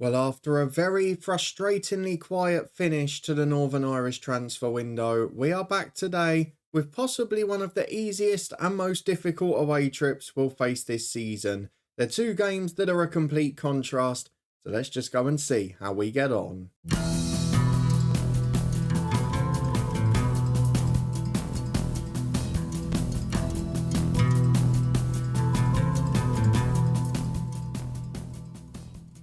Well, after a very frustratingly quiet finish to the Northern Irish transfer window, we are back today with possibly one of the easiest and most difficult away trips we'll face this season. They're two games that are a complete contrast, so let's just go and see how we get on.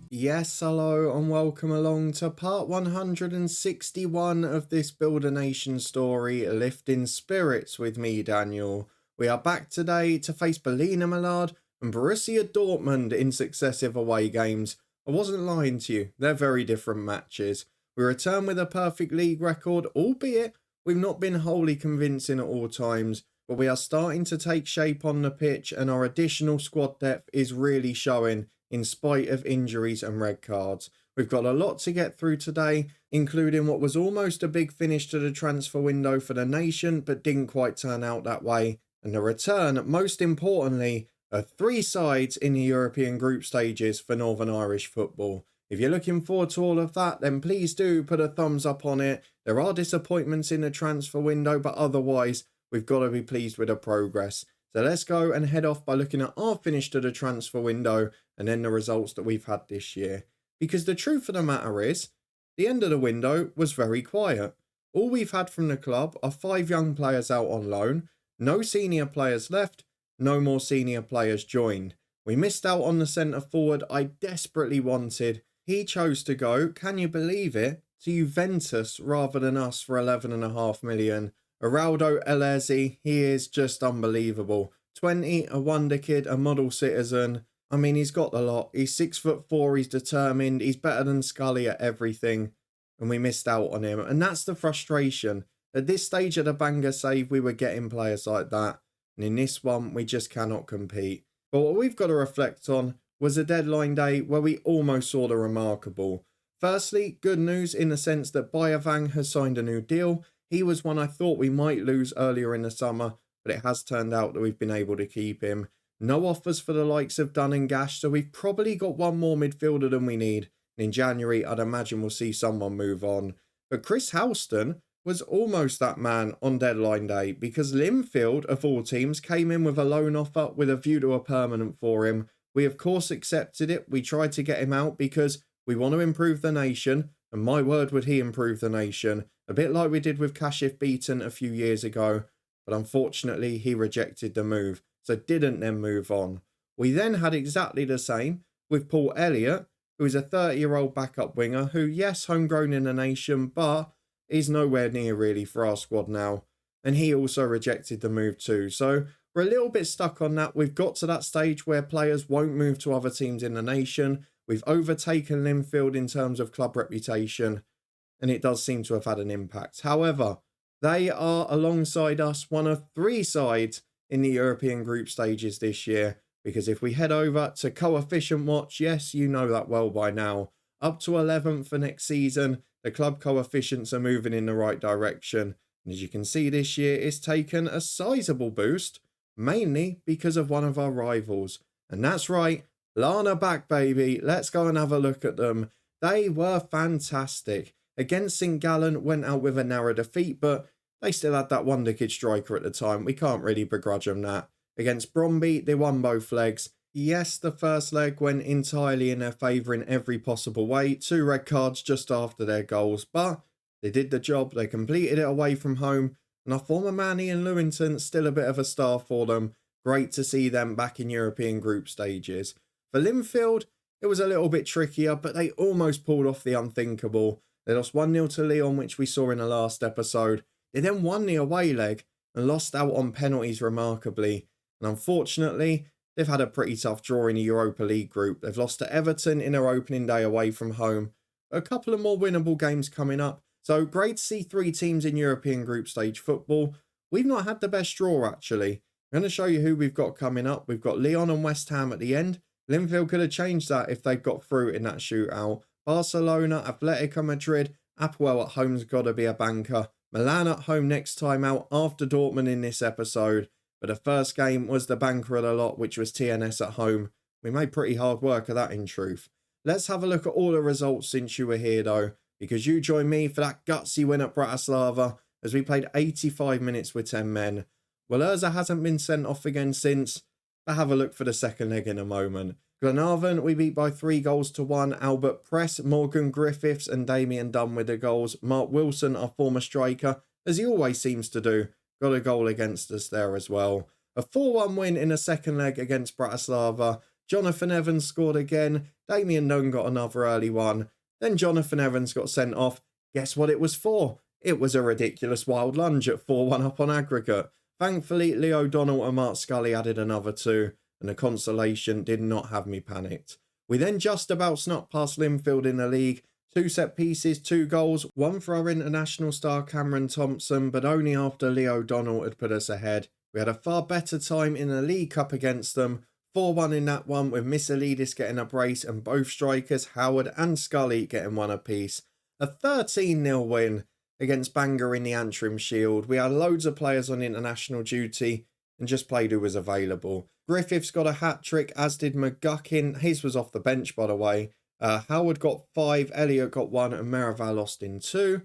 Yes, hello and welcome along to part 161 of this Build a Nation story, Lifting Spirits with me, Daniel. We are back today to face Berliner Millard and Borussia Dortmund in successive away games. I wasn't lying to you, they're very different matches. We return with a perfect league record, albeit we've not been wholly convincing at all times, but we are starting to take shape on the pitch and our additional squad depth is really showing in spite of injuries and red cards. We've got a lot to get through today, including what was almost a big finish to the transfer window for the nation, but didn't quite turn out that way. And the return, most importantly, of three sides in the European group stages for Northern Irish football. If you're looking forward to all of that, then please do put a thumbs up on it. There are disappointments in the transfer window, but otherwise, we've got to be pleased with the progress. So let's go and head off by looking at our finish to the transfer window and then the results that we've had this year. Because the truth of the matter is, the end of the window was very quiet. All we've had from the club are 5 young players out on loan, no senior players left, no more senior players joined. We missed out on the centre forward I desperately wanted. He chose to go, can you believe it, to Juventus rather than us for 11.5 million. Araldo Elezi, he is just unbelievable. 20, a wonder kid, a model citizen. I mean, he's got the lot. He's 6'4", he's determined, he's better than Scully at everything. And we missed out on him. And that's the frustration. At this stage of the banger save, we were getting players like that. And in this one, we just cannot compete. But what we've got to reflect on was a deadline day where we almost saw the remarkable. Firstly, good news in the sense that Bayavang has signed a new deal. He was one I thought we might lose earlier in the summer, but it has turned out that we've been able to keep him. No offers for the likes of Dunn and Gash, so we've probably got one more midfielder than we need. And in January, I'd imagine we'll see someone move on. But Chris Houston was almost that man on deadline day because Linfield, of all teams, came in with a loan offer with a view to a permanent for him. We, of course, accepted it. We tried to get him out because we want to improve the nation. And my word, would he improve the nation. A bit like we did with Kashif Beaton a few years ago. But unfortunately, he rejected the move, so didn't then move on. We then had exactly the same with Paul Elliott, who is a 30-year-old backup winger who, yes, homegrown in the nation, but is nowhere near really for our squad now. And he also rejected the move too. So we're a little bit stuck on that. We've got to that stage where players won't move to other teams in the nation. We've overtaken Linfield in terms of club reputation, and it does seem to have had an impact. However, they are, alongside us, one of 3 sides in the European group stages this year. Because if we head over to Coefficient Watch, yes, you know that well by now, up to 11th for next season, the club coefficients are moving in the right direction. And as you can see this year, it's taken a sizable boost, mainly because of one of our rivals. And that's right, Lana back, baby. Let's go and have a look at them. They were fantastic. Against St Gallen, went out with a narrow defeat, but they still had that wonder kid striker at the time. We can't really begrudge them that. Against Bromby, they won both legs. Yes, the first leg went entirely in their favour in every possible way. 2 red cards just after their goals, but they did the job. They completed it away from home. And our former man Ian Lewington, still a bit of a star for them. Great to see them back in European group stages. For Linfield, it was a little bit trickier, but they almost pulled off the unthinkable. They lost 1-0 to Lyon, which we saw in the last episode. They then won the away leg and lost out on penalties remarkably. And unfortunately, they've had a pretty tough draw in the Europa League group. They've lost to Everton in their opening day away from home. A couple of more winnable games coming up. So great to see 3 teams in European group stage football. We've not had the best draw, actually. I'm going to show you who we've got coming up. We've got Lyon and West Ham at the end. Linfield could have changed that if they'd got through in that shootout. Barcelona, Atletico Madrid, Apoel at home's got to be a banker. Milan at home next time out after Dortmund in this episode. But the first game was the banker of the lot, which was TNS at home. We made pretty hard work of that in truth. Let's have a look at all the results since you were here though, because you joined me for that gutsy win at Bratislava as we played 85 minutes with 10 men. Well, Urza hasn't been sent off again since, but have a look for the second leg in a moment. Glenavon, we beat by 3-1. Albert Press, Morgan Griffiths and Damien Dunn with the goals. Mark Wilson, our former striker, as he always seems to do, got a goal against us there as well. A 4-1 win in the second leg against Bratislava. Jonathan Evans scored again. Damien Dunn got another early one. Then Jonathan Evans got sent off. Guess what it was for? It was a ridiculous wild lunge at 4-1 up on aggregate. Thankfully, Leo O'Donnell and Mark Scully added another 2, and the consolation did not have me panicked. We then just about snuck past Linfield in the league. 2 set pieces, 2 goals, one for our international star Cameron Thompson, but only after Leo O'Donnell had put us ahead. We had a far better time in the League Cup against them. 4-1 in that one, with Misselidis getting a brace and both strikers, Howard and Scully, getting one apiece. A 13-0 win against Bangor in the Antrim Shield. We had loads of players on international duty and just played who was available. Griffiths got a hat-trick, as did McGuckin. His was off the bench, by the way. Howard got 5, Elliott got 1, and Merival lost in 2.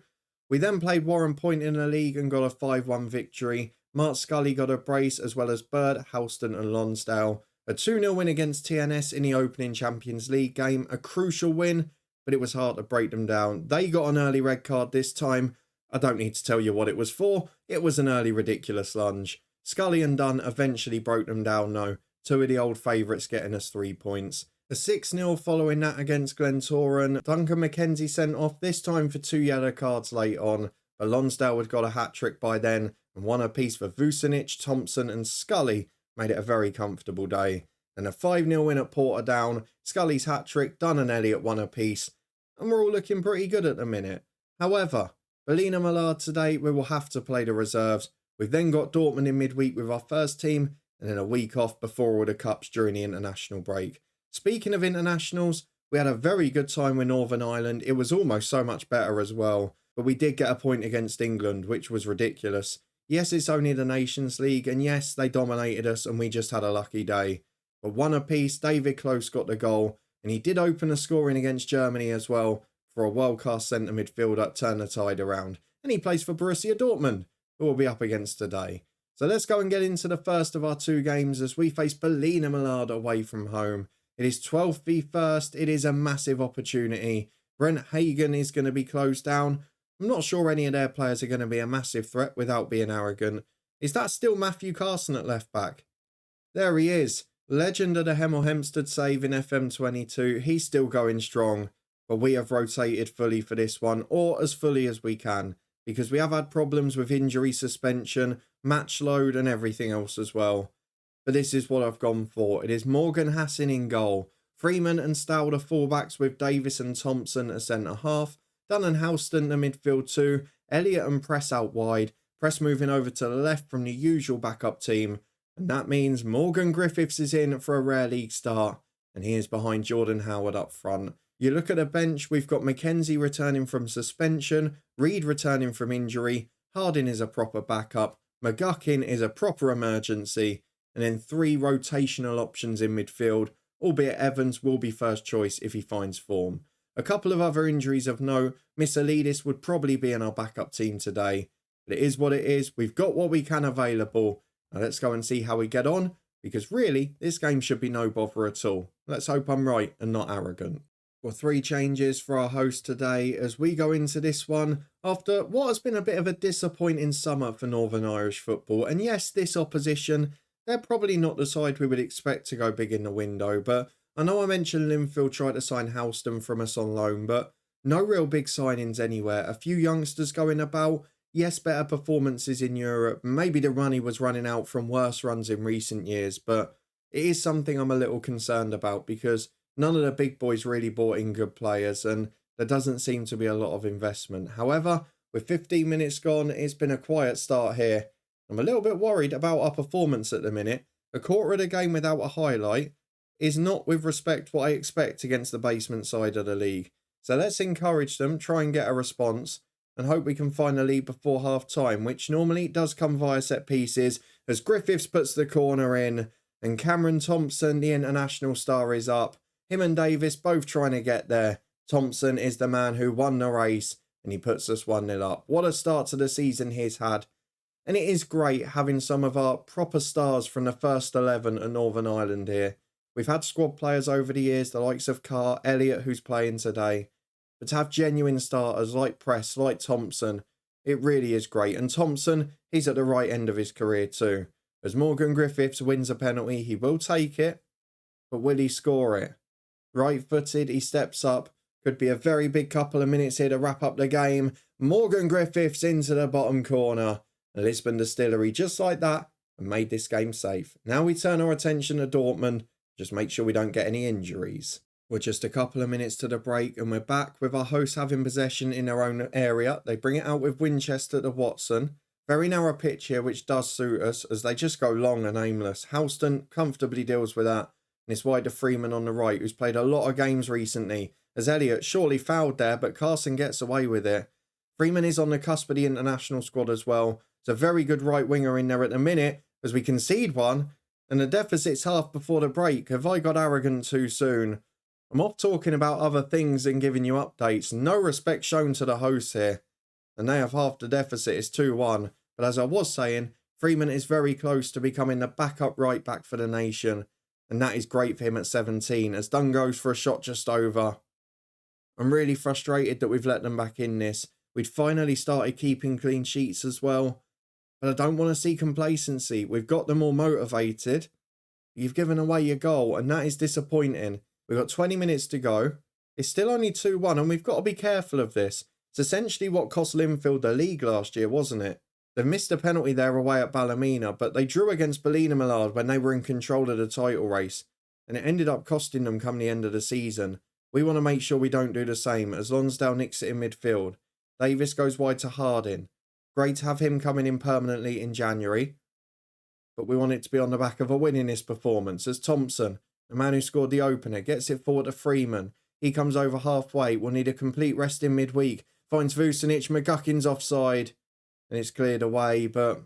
We then played Warren Point in the league and got a 5-1 victory. Mark Scully got a brace, as well as Bird, Halston and Lonsdale. A 2-0 win against TNS in the opening Champions League game. A crucial win, but it was hard to break them down. They got an early red card this time. I don't need to tell you what it was for. It was an early ridiculous lunge. Scully and Dunn eventually broke them down though. 2 of the old favourites getting us 3 points. A 6-0 following that against Glentoran. Duncan McKenzie sent off, this time for 2 yellow cards late on. But Lonsdale had got a hat-trick by then, and 1 apiece for Vucinic, Thompson and Scully made it a very comfortable day. And a 5-0 win at Portadown. Scully's hat-trick, Dunn and Elliott 1 apiece. And we're all looking pretty good at the minute. However, Ballina Millard today, we will have to play the reserves. We've then got Dortmund in midweek with our first team, and then a week off before all the cups during the international break. Speaking of internationals, we had a very good time with Northern Ireland. It was almost so much better as well. But we did get a point against England, which was ridiculous. Yes, it's only the Nations League, and yes, they dominated us and we just had a lucky day. But 1 apiece, David Close got the goal, and he did open the scoring against Germany as well for a world-class centre midfielder, turn the tide around. And he plays for Borussia Dortmund, who we'll be up against today. So let's go and get into the first of our 2 games as we face Ballina Millard away from home. It is 12th v 1st. It is a massive opportunity. Brent Hagen is going to be closed down. I'm not sure any of their players are going to be a massive threat without being arrogant. Is that still Matthew Carson at left back? There he is. Legend of the Hemel Hempstead save in FM22. He's still going strong. But we have rotated fully for this one, or as fully as we can, because we have had problems with injury suspension, match load and everything else as well. But this is what I've gone for. It is Morgan Hassan in goal. Freeman and Stowder fullbacks with Davis and Thompson as centre half. Dunn and Halston the midfield 2. Elliott and Press out wide. Press moving over to the left from the usual backup team. And that means Morgan Griffiths is in for a rare league start. And he is behind Jordan Howard up front. You look at the bench, we've got McKenzie returning from suspension. Reed returning from injury. Harding is a proper backup. McGuckin is a proper emergency. And then 3 rotational options in midfield, albeit Evans will be first choice if he finds form. A couple of other injuries of note. Misselidis would probably be in our backup team today. But it is what it is. We've got what we can available. Now let's go and see how we get on, because really, this game should be no bother at all. Let's hope I'm right and not arrogant. Well, 3 changes for our host today as we go into this one after what has been a bit of a disappointing summer for Northern Irish football. And yes, this opposition, they're probably not the side we would expect to go big in the window, but I know I mentioned Linfield tried to sign Halston from us on loan, but no real big signings anywhere. A few youngsters going about, yes, better performances in Europe. Maybe the money was running out from worse runs in recent years, but it is something I'm a little concerned about because none of the big boys really bought in good players and there doesn't seem to be a lot of investment. However, with 15 minutes gone, it's been a quiet start here. I'm a little bit worried about our performance at the minute. A quarter of the game without a highlight is not with respect what I expect against the basement side of the league. So let's encourage them, try and get a response, and hope we can find a lead before half time, which normally does come via set pieces, as Griffiths puts the corner in, and Cameron Thompson, the international star, is up. Him and Davis both trying to get there. Thompson is the man who won the race, and he puts us 1-0 up. What a start to the season he's had. And it is great having some of our proper stars from the first 11 at Northern Ireland here. We've had squad players over the years, the likes of Carr, Elliott, who's playing today. But to have genuine starters like Press, like Thompson, it really is great. And Thompson, he's at the right end of his career too. As Morgan Griffiths wins a penalty, he will take it. But will he score it? Right-footed, he steps up. Could be a very big couple of minutes here to wrap up the game. Morgan Griffiths into the bottom corner. And Lisburn Distillery, just like that, and made this game safe. Now we turn our attention to Dortmund. Just make sure we don't get any injuries. We're just a couple of minutes to the break and we're back with our hosts having possession in their own area. They bring it out with Winchester to Watson. Very narrow pitch here, which does suit us as they just go long and aimless. Houston comfortably deals with that. And it's wide to Freeman on the right, who's played a lot of games recently. As Elliott surely fouled there, but Carson gets away with it. Freeman is on the cusp of the international squad as well. It's a very good right winger in there at the minute as we concede one. And the deficit's half before the break. Have I got arrogant too soon? I'm off talking about other things and giving you updates. No respect shown to the hosts here. And they have half the deficit. It's 2-1. But as I was saying, Freeman is very close to becoming the backup right back for the nation. And that is great for him at 17 as Dunn goes for a shot just over. I'm really frustrated that we've let them back in this. We'd finally started keeping clean sheets as well. But I don't want to see complacency. We've got them all motivated. You've given away your goal and that is disappointing. We've got 20 minutes to go. It's still only 2-1 and we've got to be careful of this. It's essentially what cost Linfield the league last year, wasn't it? They missed a penalty there away at Ballymena, but they drew against Ballina Millard when they were in control of the title race. And it ended up costing them come the end of the season. We want to make sure we don't do the same as Lonsdale nicks it in midfield. Davis goes wide to Harding. Great to have him coming in permanently in January. But we want it to be on the back of a win in this performance as Thompson, the man who scored the opener, gets it forward to Freeman. He comes over halfway, will need a complete rest in midweek. Finds Vucinic, McGuckin's offside. And it's cleared away, but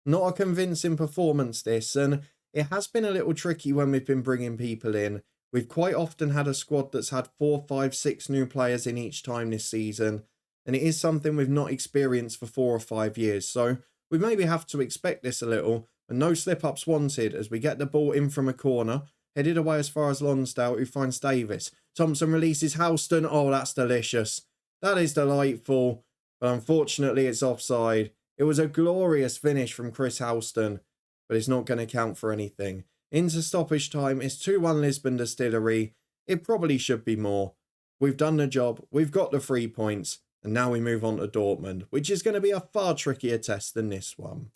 not a convincing performance this. And it has been a little tricky when we've been bringing people in. We've quite often had a squad that's had 4, 5, 6 new players in each time this season. And it is something we've not experienced for 4 or 5 years. So we maybe have to expect this a little. And no slip-ups wanted as we get the ball in from a corner. Headed away as far as Lonsdale, who finds Davis. Thompson releases Houston. Oh, that's delicious. That is delightful. But unfortunately, it's offside. It was a glorious finish from Chris Houston. But it's not going to count for anything. Into stoppage time, it's 2-1 Lisburn Distillery. It probably should be more. We've done the job. We've got the 3 points. And now we move on to Dortmund, which is going to be a far trickier test than this one.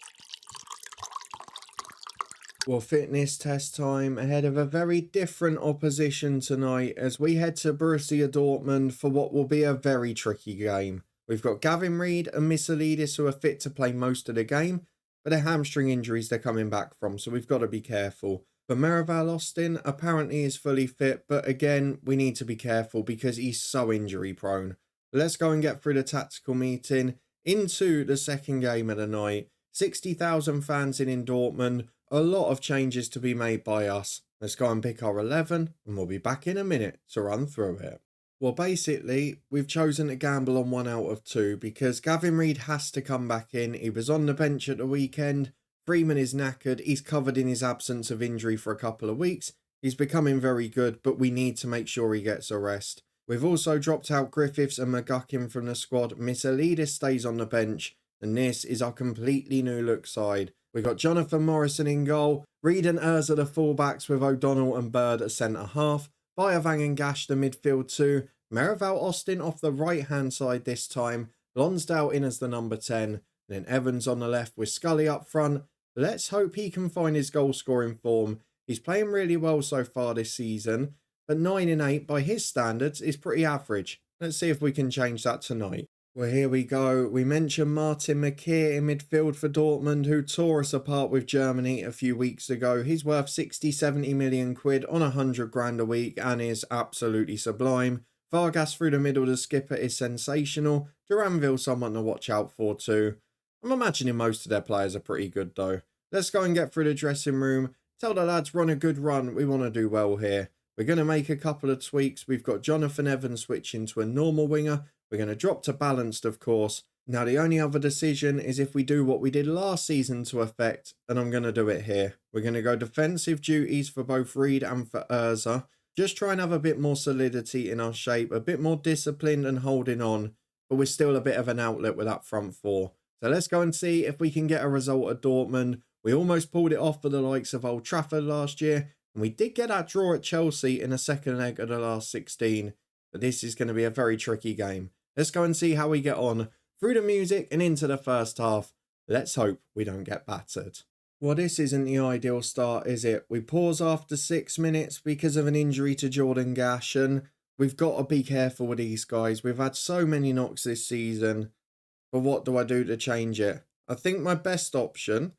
Well, fitness test time ahead of a very different opposition tonight as we head to Borussia Dortmund for what will be a very tricky game. We've got Gavin Reid and Missalidis who are fit to play most of the game, but they're hamstring injuries they're coming back from, so we've got to be careful. But Merival Austin apparently is fully fit, but again, we need to be careful because he's so injury prone. Let's go and get through the tactical meeting into the second game of the night. 60,000 fans in Dortmund. A lot of changes to be made by us. Let's go and pick our 11 and we'll be back in a minute to run through it. Well, basically, we've chosen to gamble on 1 out of 2 because Gavin Reid has to come back in. He was on the bench at the weekend. Freeman is knackered. He's covered in his absence of injury for a couple of weeks. He's becoming very good, but we need to make sure he gets a rest. We've also dropped out Griffiths and McGuckin from the squad. Missalidis stays on the bench. And this is our completely new look side. We've got Jonathan Morrison in goal. Reid and Urs are the fullbacks with O'Donnell and Bird at centre half. Bayavang and Gash the midfield 2. Merival Austin off the right hand side this time. Lonsdale in as the number 10. And then Evans on the left with Scully up front. Let's hope he can find his goal scoring form. He's playing really well so far this season. But 9 and 8 by his standards is pretty average. Let's see if we can change that tonight. Well, here we go. We mentioned Martin McKeer in midfield for Dortmund, who tore us apart with Germany a few weeks ago. He's worth 60-70 million quid on 100 grand a week and is absolutely sublime. Vargas through the middle, the skipper, is sensational. Duranville, someone to watch out for too. I'm imagining most of their players are pretty good though. Let's go and get through the dressing room. Tell the lads we're on a good run. We want to do well here. We're going to make a couple of tweaks. We've got Jonathan Evans switching to a normal winger. We're going to drop to balanced, of course. Now, the only other decision is if we do what we did last season to effect, and I'm going to do it here. We're going to go defensive duties for both Reed and for Urza. Just try and have a bit more solidity in our shape, a bit more disciplined and holding on, but we're still a bit of an outlet with that front four. So let's go and see if we can get a result at Dortmund. We almost pulled it off for the likes of Old Trafford last year, and we did get that draw at Chelsea in the second leg of the last 16, but this is going to be a very tricky game. Let's go and see how we get on through the music and into the first half. Let's hope we don't get battered. Well, this isn't the ideal start, is it? We pause after 6 minutes because of an injury to Jordan Gash, and we've got to be careful with these guys. We've had so many knocks this season, but what do I do to change it? I think my best option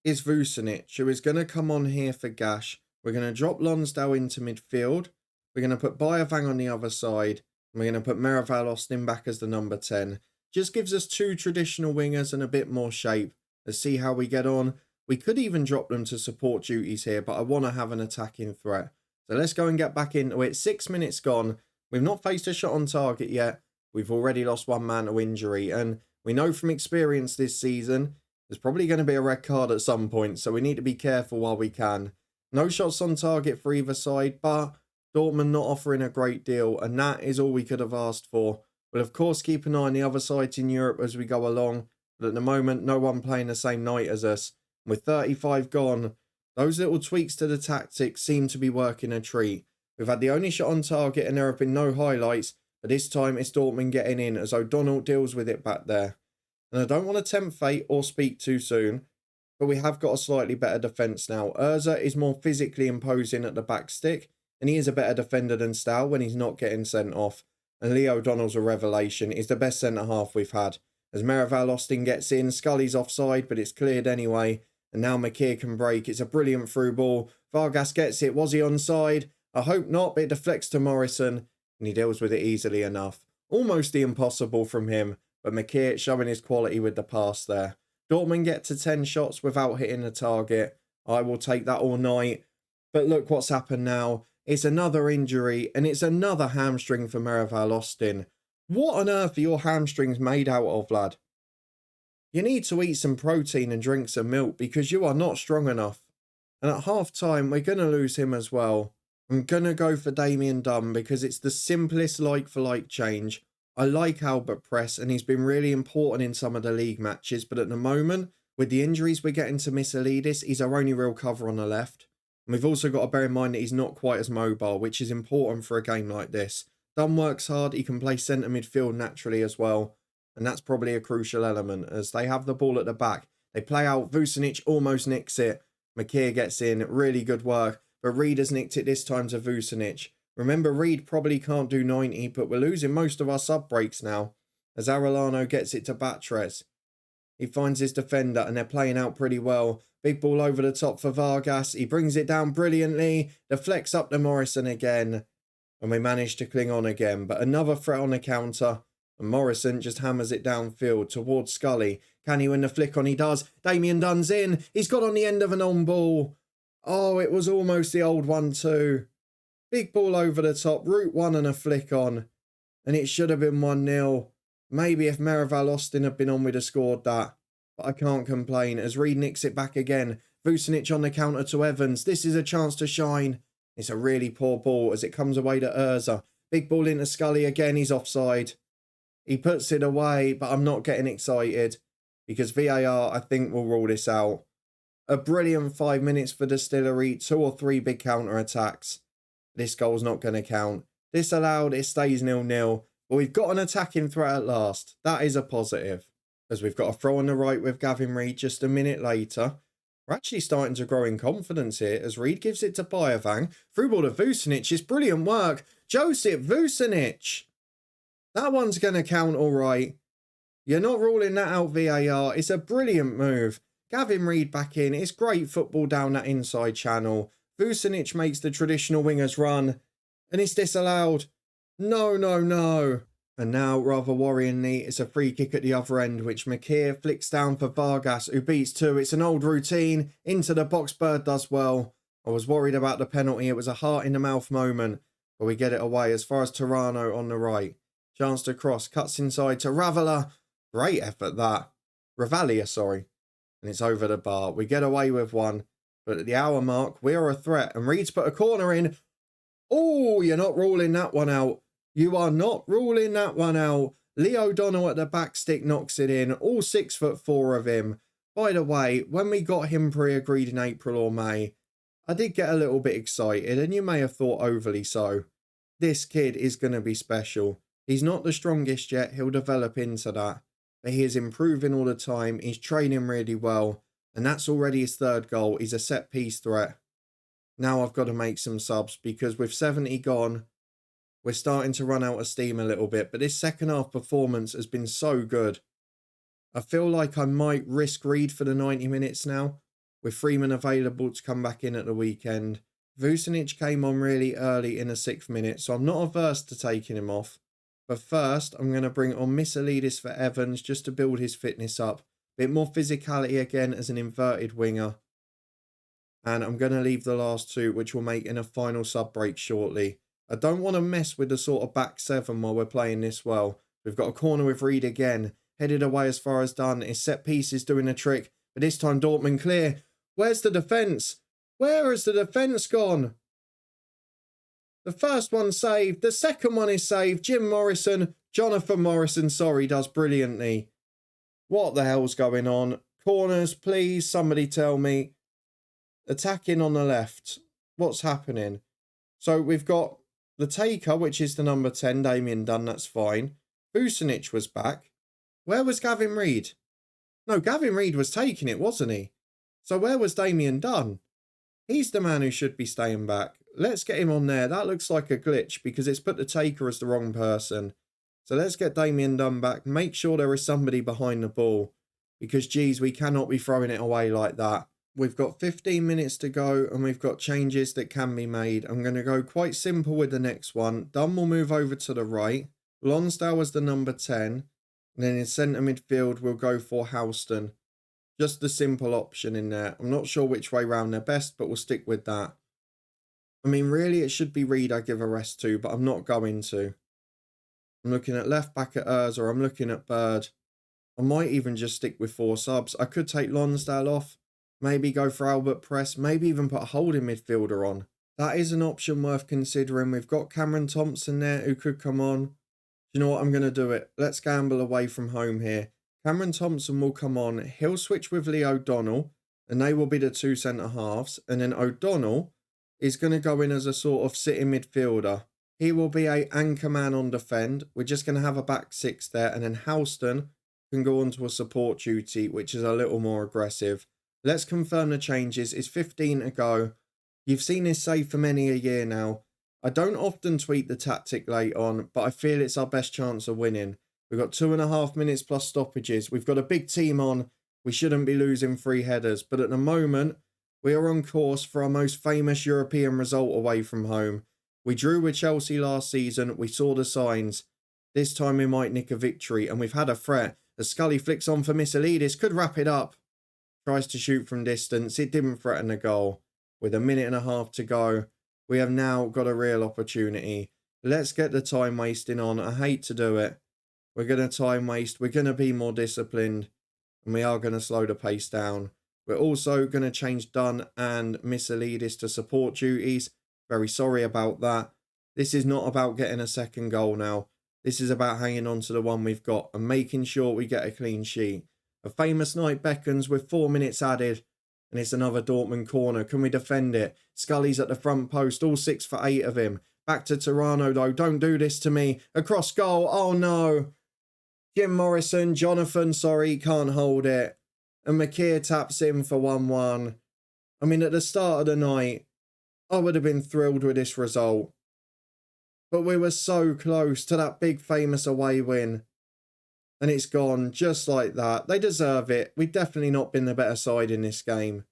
is Vucinic, who is going to come on here for Gash. We're going to drop Lonsdale into midfield. We're going to put Bayavang on the other side, and we're going to put Meraval Austin back as the number 10. Just gives us two traditional wingers and a bit more shape. Let's see how we get on. We could even drop them to support duties here, but I want to have an attacking threat. So let's go and get back into it. 6 minutes gone. We've not faced a shot on target yet. We've already lost one man to injury. And we know from experience this season, there's probably going to be a red card at some point. So we need to be careful while we can. No shots on target for either side, but Dortmund not offering a great deal. And that is all we could have asked for. We'll of course keep an eye on the other sides in Europe as we go along. But at the moment, no one playing the same night as us. With 35 gone, those little tweaks to the tactics seem to be working a treat. We've had the only shot on target and there have been no highlights, but this time it's Dortmund getting in as O'Donnell deals with it back there. And I don't want to tempt fate or speak too soon, but we have got a slightly better defence now. Urza is more physically imposing at the back stick, and he is a better defender than Stahl when he's not getting sent off. And Leo O'Donnell's a revelation. He's the best centre-half we've had. As Meraval Austin gets in, Scully's offside, but it's cleared anyway. And now McKeer can break. It's a brilliant through ball. Vargas gets it. Was he onside? I hope not, but it deflects to Morrison. And he deals with it easily enough. Almost the impossible from him. But McKeer showing his quality with the pass there. Dortmund get to 10 shots without hitting the target. I will take that all night. But look what's happened now. It's another injury. And it's another hamstring for Meraval Austin. What on earth are your hamstrings made out of, lad? You need to eat some protein and drink some milk because you are not strong enough. And at half time, we're going to lose him as well. I'm going to go for Damien Dunn because it's the simplest like-for-like change. I like Albert Press and he's been really important in some of the league matches. But at the moment, with the injuries we're getting to Misselidis, he's our only real cover on the left. And we've also got to bear in mind that he's not quite as mobile, which is important for a game like this. Dunn works hard. He can play centre midfield naturally as well. And that's probably a crucial element as they have the ball at the back. They play out. Vucinic almost nicks it. McKeer gets in. Really good work. But Reed has nicked it this time to Vucinic. Remember, Reed probably can't do 90, but we're losing most of our sub breaks now. As Arellano gets it to Batres. He finds his defender and they're playing out pretty well. Big ball over the top for Vargas. He brings it down brilliantly. Deflects up to Morrison again. And we manage to cling on again. But another threat on the counter. And Morrison just hammers it downfield towards Scully. Can he win the flick on? He does. Damien Dunn's in. He's got on the end of an on ball. Oh, it was almost the old one too. Big ball over the top. Route one and a flick on. And it should have been 1-0. Maybe if Meraval Austin had been on, we'd have scored that. But I can't complain as Reed nicks it back again. Vucinic on the counter to Evans. This is a chance to shine. It's a really poor ball as it comes away to Urza. Big ball into Scully again. He's offside. He puts it away, but I'm not getting excited because VAR, I think, will rule this out. A brilliant 5 minutes for Distillery, 2 or 3 big counter-attacks. This goal's not going to count. Disallowed, it stays 0-0. But we've got an attacking threat at last. That is a positive. As we've got a throw on the right with Gavin Reed just a minute later. We're actually starting to grow in confidence here as Reed gives it to Bayavang. Through ball to Vucinic. It's brilliant work. Josip Vucinic. That one's going to count all right. You're not ruling that out, VAR. It's a brilliant move. Gavin Reed back in. It's great football down that inside channel. Vucinic makes the traditional wingers run. And it's disallowed. No, no, no. And now, rather worryingly, it's a free kick at the other end, which McKeer flicks down for Vargas, who beats 2. It's an old routine. Into the box, Bird does well. I was worried about the penalty. It was a heart in the mouth moment, but we get it away as far as Tirano on the right. Chance to cross, cuts inside to Ravella. Great effort that. Ravalia, sorry. And it's over the bar. We get away with one, but at the hour mark, we are a threat. And Reed's put a corner in. Oh, you're not ruling that one out. You are not ruling that one out. Lee O'Donnell at the back stick knocks it in. All 6'4" of him. By the way, when we got him pre-agreed in April or May, I did get a little bit excited, and you may have thought overly so. This kid is going to be special. He's not the strongest yet. He'll develop into that. But he is improving all the time. He's training really well. And that's already his third goal. He's a set-piece threat. Now I've got to make some subs because with 70 gone, we're starting to run out of steam a little bit. But this second half performance has been so good. I feel like I might risk Reed for the 90 minutes now, with Freeman available to come back in at the weekend. Vucinic came on really early in the 6th minute, so I'm not averse to taking him off. But first, I'm going to bring on Misselidis for Evans just to build his fitness up. Bit more physicality again as an inverted winger. And I'm going to leave the last two, which will make in a final sub break shortly. I don't want to mess with the sort of back seven while we're playing this well. We've got a corner with Reed again. Headed away as far as done. His set piece is doing the trick. But this time Dortmund clear. Where's the defence? Where has the defence gone? The first one saved. The second one is saved. Jonathan Morrison, sorry, does brilliantly. What the hell's going on? Corners, please, somebody tell me. Attacking on the left. What's happening? So we've got the taker, which is the number 10, Damien Dunn, that's fine. Vucinic was back. Where was Gavin Reed? No, Gavin Reed was taking it, wasn't he? So where was Damien Dunn? He's the man who should be staying back. Let's get him on there. That looks like a glitch because it's put the taker as the wrong person. So let's get Damien Dunn back. Make sure there is somebody behind the ball. Because, geez, we cannot be throwing it away like that. We've got 15 minutes to go and we've got changes that can be made. I'm going to go quite simple with the next one. Dunn will move over to the right. Lonsdale was the number 10. And then in centre midfield, we'll go for Houston. Just the simple option in there. I'm not sure which way round they're best, but we'll stick with that. I mean, really, it should be Reed I give a rest to, but I'm not going to. I'm looking at left back at Urza. I'm looking at Bird. I might even just stick with 4 subs. I could take Lonsdale off. Maybe go for Albert Press. Maybe even put a holding midfielder on. That is an option worth considering. We've got Cameron Thompson there who could come on. You know what? I'm going to do it. Let's gamble away from home here. Cameron Thompson will come on. He'll switch with Lee O'Donnell. And they will be the 2 centre-halves. And then O'Donnell is going to go in as a sort of sitting midfielder. He will be a anchor man on defend. We're just going to have a back 6 there. And then Houston can go on to a support duty, which is a little more aggressive. Let's confirm the changes. It's 15 to go. You've seen this save for many a year now. I don't often tweet the tactic late on, but I feel it's our best chance of winning. We've got 2.5 minutes plus stoppages. We've got a big team on. We shouldn't be losing 3 headers. But at the moment, we are on course for our most famous European result away from home. We drew with Chelsea last season. We saw the signs. This time we might nick a victory. And we've had a threat. As Scully flicks on for Misselidis. Could wrap it up. Tries to shoot from distance. It didn't threaten a goal. With 1.5 minutes to go, we have now got a real opportunity. Let's get the time wasting on. I hate to do it. We're going to time waste. We're going to be more disciplined. And we are going to slow the pace down. We're also going to change Dunn and Misselidis to support duties. Very sorry about that. This is not about getting a second goal now. This is about hanging on to the one we've got and making sure we get a clean sheet. A famous night beckons with 4 minutes added. And it's another Dortmund corner. Can we defend it? Scully's at the front post. All 6 for 8 of him. Back to Tirano though. Don't do this to me. Across goal. Oh no. Jim Morrison. Jonathan, sorry. Can't hold it. And McKeer taps in for 1-1. I mean, at the start of the night, I would have been thrilled with this result. But we were so close to that big famous away win. And it's gone just like that. They deserve it. We've definitely not been the better side in this game.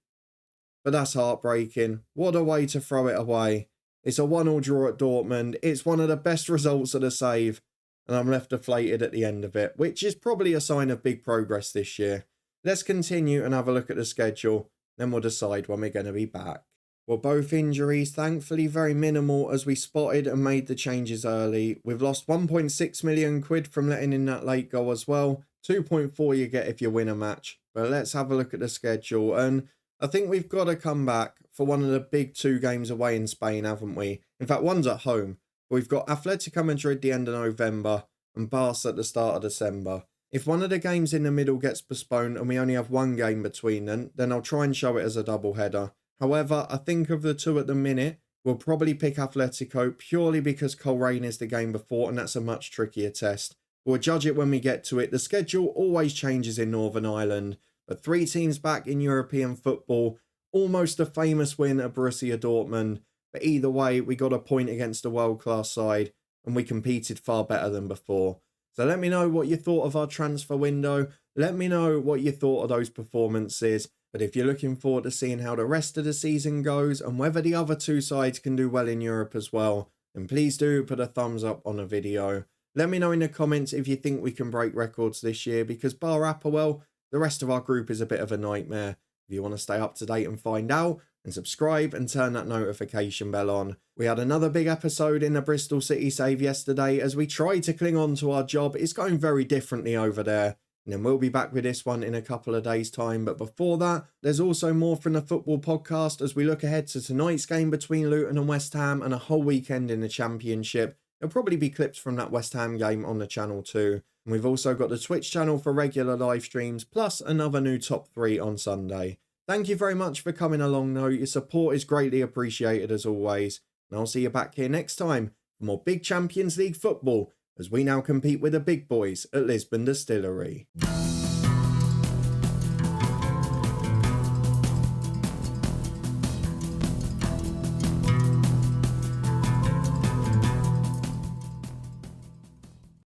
But that's heartbreaking. What a way to throw it away. It's a 1-1 draw at Dortmund. It's one of the best results of the save. And I'm left deflated at the end of it, which is probably a sign of big progress this year. Let's continue and have a look at the schedule. Then we'll decide when we're going to be back. Well, both injuries, thankfully very minimal as we spotted and made the changes early. We've lost 1.6 million quid from letting in that late goal as well. 2.4 you get if you win a match. But let's have a look at the schedule. And I think we've got to come back for one of the big 2 games away in Spain, haven't we? In fact, one's at home. We've got Atletico Madrid the end of November and Barca at the start of December. If one of the games in the middle gets postponed and we only have one game between them, then I'll try and show it as a double header. However, I think of the 2 at the minute, we'll probably pick Atletico purely because Coleraine is the game before and that's a much trickier test. We'll judge it when we get to it. The schedule always changes in Northern Ireland, but 3 teams back in European football, almost a famous win at Borussia Dortmund. But either way, we got a point against a world-class side and we competed far better than before. So let me know what you thought of our transfer window. Let me know what you thought of those performances. But if you're looking forward to seeing how the rest of the season goes and whether the other 2 sides can do well in Europe as well, then please do put a thumbs up on the video. Let me know in the comments if you think we can break records this year, because bar Applewell, the rest of our group is a bit of a nightmare. If you want to stay up to date and find out, and subscribe and turn that notification bell on. We had another big episode in the Bristol City save yesterday as we tried to cling on to our job. It's going very differently over there. And then we'll be back with this one in a couple of days' time. But before that, there's also more from the football podcast as we look ahead to tonight's game between Luton and West Ham and a whole weekend in the Championship. There'll probably be clips from that West Ham game on the channel too. And we've also got the Twitch channel for regular live streams, plus another new top 3 on Sunday. Thank you very much for coming along though. Your support is greatly appreciated as always. And I'll see you back here next time for more big Champions League football as we now compete with the big boys at Lisburn Distillery.